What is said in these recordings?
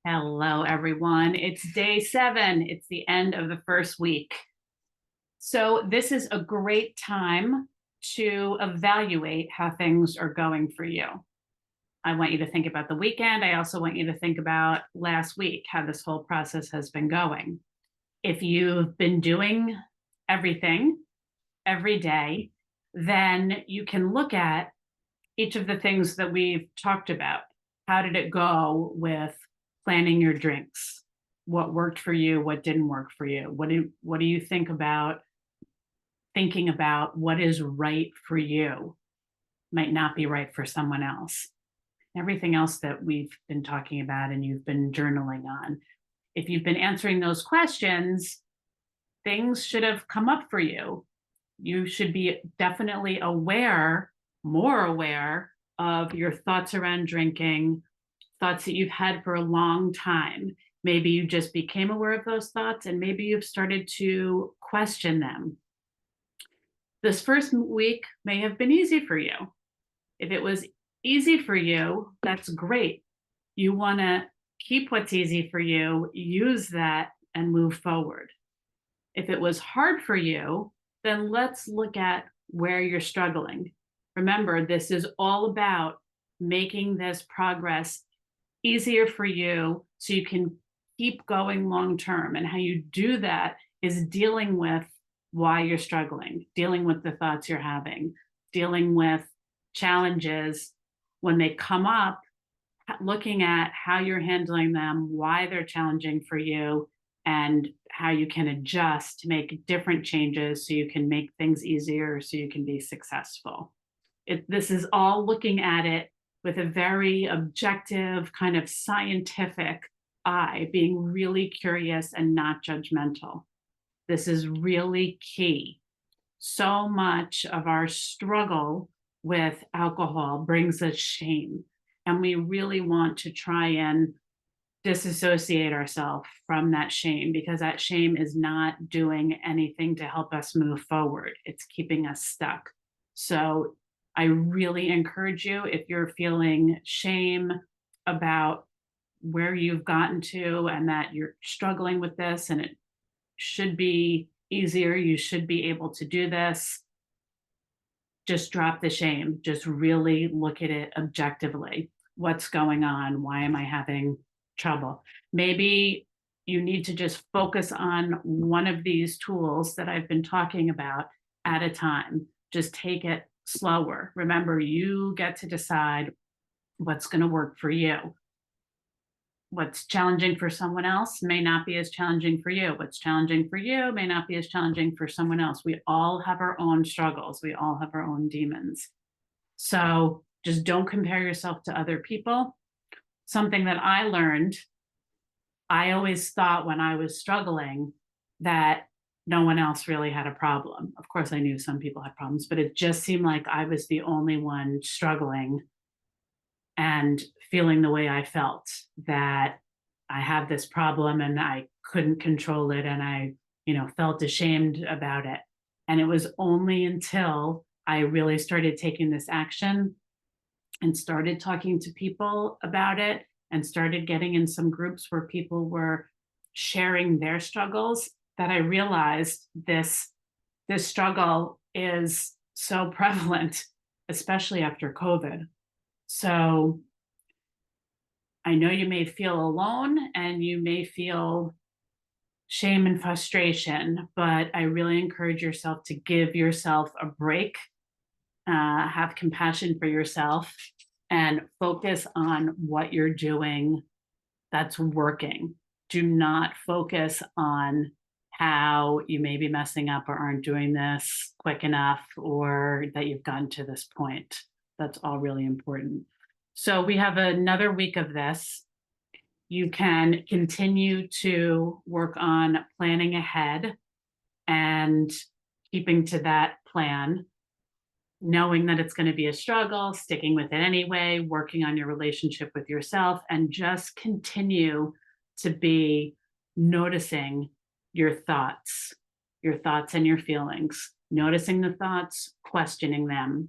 Hello, everyone. It's day 7. It's the end of the first week. So, this is a great time to evaluate how things are going for you. I want you to think about the weekend. I also want you to think about last week, how this whole process has been going. If you've been doing everything every day, then you can look at each of the things that we've talked about. How did it go with planning your drinks? What worked for you? What didn't work for you? What do you think about thinking about what is right for you might not be right for someone else? Everything else that we've been talking about and you've been journaling on. If you've been answering those questions, things should have come up for you. You should be definitely aware, more aware of your thoughts around drinking, thoughts that you've had for a long time. Maybe you just became aware of those thoughts and maybe you've started to question them. This first week may have been easy for you. If it was easy for you, that's great. You want to keep what's easy for you, use that, and move forward. If it was hard for you, then let's look at where you're struggling. Remember, this is all about making this progress easier for you so you can keep going long term. And how you do that is dealing with why you're struggling, dealing with the thoughts you're having, dealing with challenges when they come up, looking at how you're handling them, why they're challenging for you, and how you can adjust to make different changes so you can make things easier, so you can be successful. This is all looking at it with a very objective, kind of scientific eye, being really curious and not judgmental. This is really key. So much of our struggle with alcohol brings us shame, and we really want to try and disassociate ourselves from that shame, because that shame is not doing anything to help us move forward. It's keeping us stuck. So I really encourage you, if you're feeling shame about where you've gotten to and that you're struggling with this and it should be easier, you should be able to do this, just drop the shame. Just really look at it objectively. What's going on? Why am I having trouble? Maybe you need to just focus on one of these tools that I've been talking about at a time. Just take it slower. Remember, you get to decide what's going to work for you. What's challenging for someone else may not be as challenging for you. What's challenging for you may not be as challenging for someone else. We all have our own struggles. We all have our own demons. So just don't compare yourself to other people. Something that I learned, I always thought when I was struggling that no one else really had a problem. Of course, I knew some people had problems, but it just seemed like I was the only one struggling and feeling the way I felt, that I had this problem and I couldn't control it, and I, felt ashamed about it. And it was only until I really started taking this action and started talking to people about it and started getting in some groups where people were sharing their struggles that I realized this struggle is so prevalent, especially after COVID. So I know you may feel alone and you may feel shame and frustration, but I really encourage yourself to give yourself a break, have compassion for yourself, and focus on what you're doing that's working. Do not focus on how you may be messing up or aren't doing this quick enough or that you've gotten to this point. That's all really important. So we have another week of this. You can continue to work on planning ahead and keeping to that plan, knowing that it's going to be a struggle, sticking with it anyway, working on your relationship with yourself, and just continue to be noticing your thoughts and your feelings, noticing the thoughts, questioning them,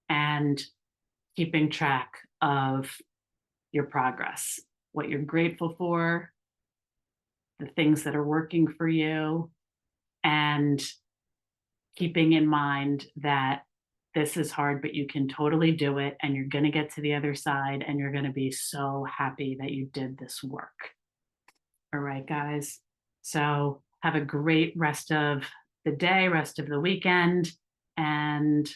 and keeping track of your progress. what you're grateful for, the things that are working for you, and keeping in mind that this is hard, but you can totally do it, and you're going to get to the other side, and you're going to be so happy that you did this work. All right, guys. So have a great rest of the day, rest of the weekend, and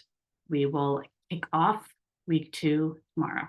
we will kick off week 2 tomorrow.